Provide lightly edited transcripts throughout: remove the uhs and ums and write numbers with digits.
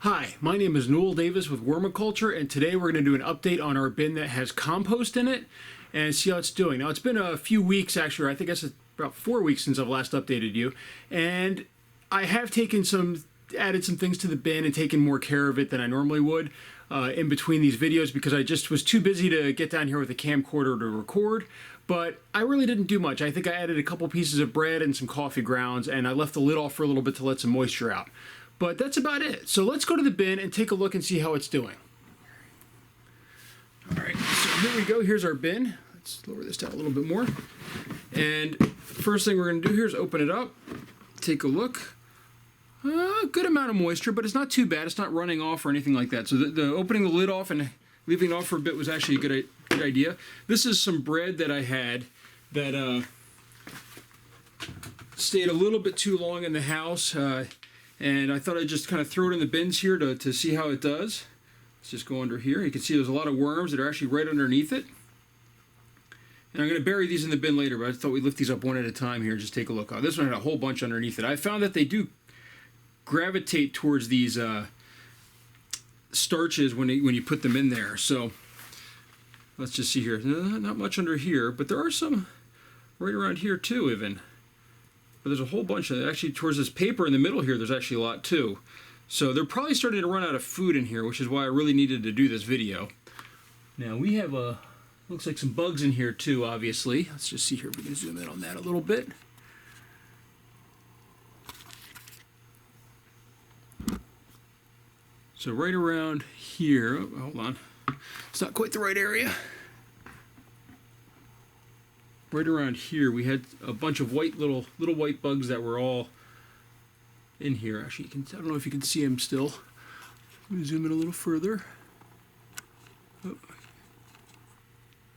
Hi, my name is Newell Davis with Wormiculture, and today we're going to do an update on our bin that has compost in it and see how it's doing. Now, it's been a few weeks, actually, I think it's about 4 weeks since I've last updated you, and I have added some things to the bin and taken more care of it than I normally would in between these videos because I just was too busy to get down here with a camcorder to record. But I really didn't do much. I think I added a couple pieces of bread and some coffee grounds, and I left the lid off for a little bit to let some moisture out. But that's about it. So let's go to the bin and take a look and see how it's doing. All right, so here we go. Here's our bin. Let's lower this down a little bit more. And first thing we're going to do here is open it up, take a look. Good amount of moisture, but it's not too bad. It's not running off or anything like that. So the opening the lid off and leaving it off for a bit was actually a good idea. This is some bread that I had that stayed a little bit too long in the house. And I thought I'd just kind of throw it in the bins here to see how it does. Let's just go under here. You can see there's a lot of worms that are actually right underneath it. And I'm going to bury these in the bin later, but I thought we'd lift these up one at a time here and just take a look. Oh, this one had a whole bunch underneath it. I found that they do gravitate towards these starches when you put them in there. So let's just see here. Not much under here, but there are some right around here too even. But there's a whole bunch of, actually towards this paper in the middle here, there's actually a lot too. So they're probably starting to run out of food in here, which is why I really needed to do this video. Now we have looks like some bugs in here too, obviously. Let's just see here if we can zoom in on that a little bit. So right around here, oh, hold on, it's not quite the right area. Right around here, we had a bunch of little white bugs that were all in here. Actually, I don't know if you can see them still. Let me zoom in a little further. Oh.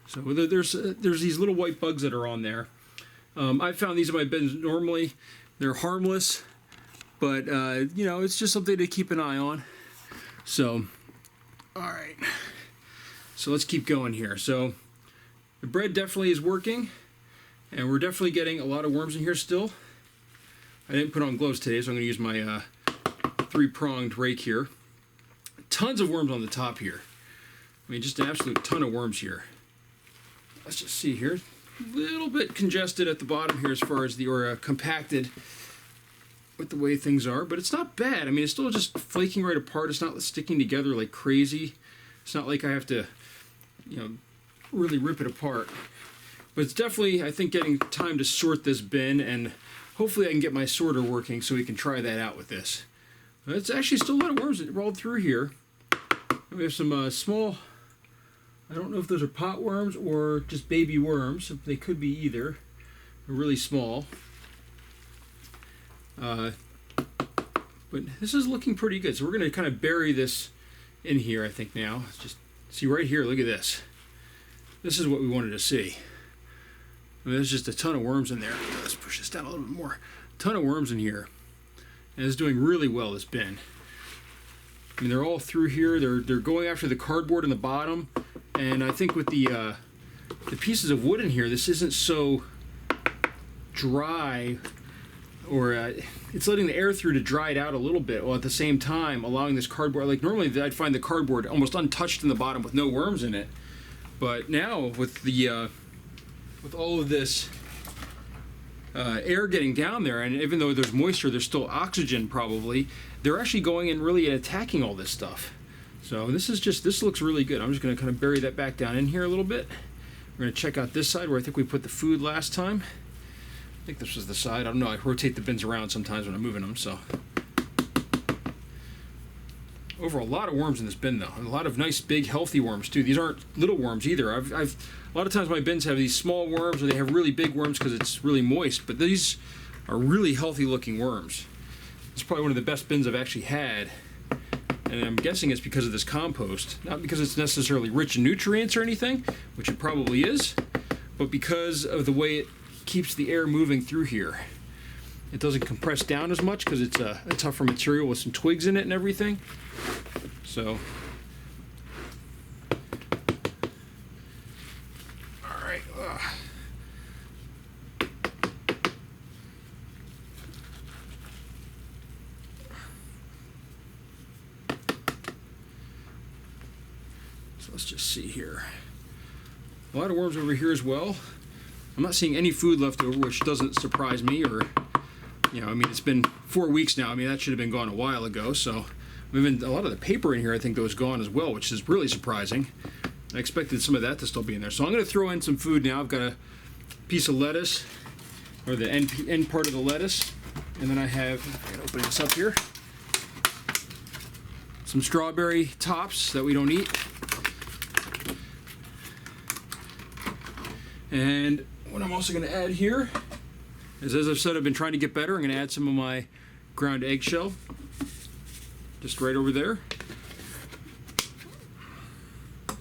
So there's these little white bugs that are on there. I found these in my bins. Normally, they're harmless, but you know, it's just something to keep an eye on. So, all right. So let's keep going here. So the bread definitely is working. And we're definitely getting a lot of worms in here still. I didn't put on gloves today, so I'm going to use my 3-pronged rake here. Tons of worms on the top here. I mean, just an absolute ton of worms here. Let's just see here. A little bit congested at the bottom here as far as compacted with the way things are, but it's not bad. I mean, it's still just flaking right apart. It's not sticking together like crazy. It's not like I have to, you know, really rip it apart. But it's definitely, I think, getting time to sort this bin, and hopefully I can get my sorter working so we can try that out with this. It's actually still a lot of worms that rolled through here. We have some small, I don't know if those are pot worms or just baby worms. They could be either. They're really small. But this is looking pretty good. So we're going to kind of bury this in here, I think, now. Let's just see right here. Look at this. This is what we wanted to see. I mean, there's just a ton of worms in there. Let's push this down a little bit more. A ton of worms in here. And it's doing really well, this bin. I mean, they're all through here. They're going after the cardboard in the bottom. And I think with the pieces of wood in here, this isn't so dry, or it's letting the air through to dry it out a little bit, while at the same time allowing this cardboard, like normally I'd find the cardboard almost untouched in the bottom with no worms in it. But now with with all of this air getting down there, and even though there's moisture, there's still oxygen probably, they're actually going and really attacking all this stuff. So this looks really good. I'm just going to kind of bury that back down in here a little bit. We're going to check out this side where I think we put the food last time. I think this was the side. I don't know. I rotate the bins around sometimes when I'm moving them. So over a lot of worms in this bin though. A lot of nice big healthy worms too. These aren't little worms either. I've a lot of times my bins have these small worms, or they have really big worms because it's really moist, but these are really healthy looking worms. It's probably one of the best bins I've actually had, and I'm guessing it's because of this compost. Not because it's necessarily rich in nutrients or anything, which it probably is, but because of the way it keeps the air moving through here. It doesn't compress down as much because it's a tougher material with some twigs in it and everything. So, all right. So let's just see here. A lot of worms over here as well. I'm not seeing any food left over, which doesn't surprise me, or, you know, I mean, it's been 4 weeks now. I mean, that should have been gone a while ago. So even a lot of the paper in here, I think, that was gone as well, which is really surprising. I expected some of that to still be in there. So I'm going to throw in some food now. I've got a piece of lettuce, or the end part of the lettuce, and then I have, I'm going to open this up here, some strawberry tops that we don't eat. And what I'm also going to add here is, as I've said, I've been trying to get better. I'm going to add some of my ground eggshell, just right over there.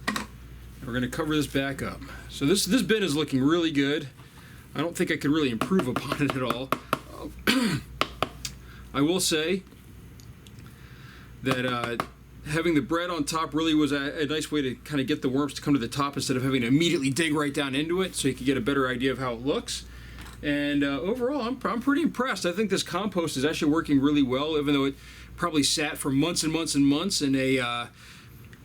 And we're going to cover this back up. So this bin is looking really good. I don't think I could really improve upon it at all. I will say that having the bread on top really was a nice way to kind of get the worms to come to the top instead of having to immediately dig right down into it, so you can get a better idea of how it looks. And overall, I'm pretty impressed. I think this compost is actually working really well, even though it probably sat for months and months and months in a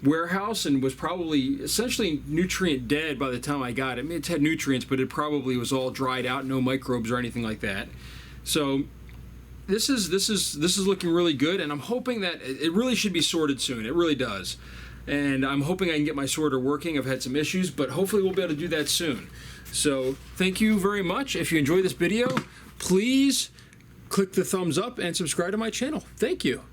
warehouse and was probably essentially nutrient dead by the time I got it. I mean, it had nutrients, but it probably was all dried out, no microbes or anything like that. So this is looking really good, and I'm hoping that it really should be sorted soon. It really does. And I'm hoping I can get my sorter working. I've had some issues, but hopefully we'll be able to do that soon. So thank you very much. If you enjoyed this video, please click the thumbs up and subscribe to my channel. Thank you.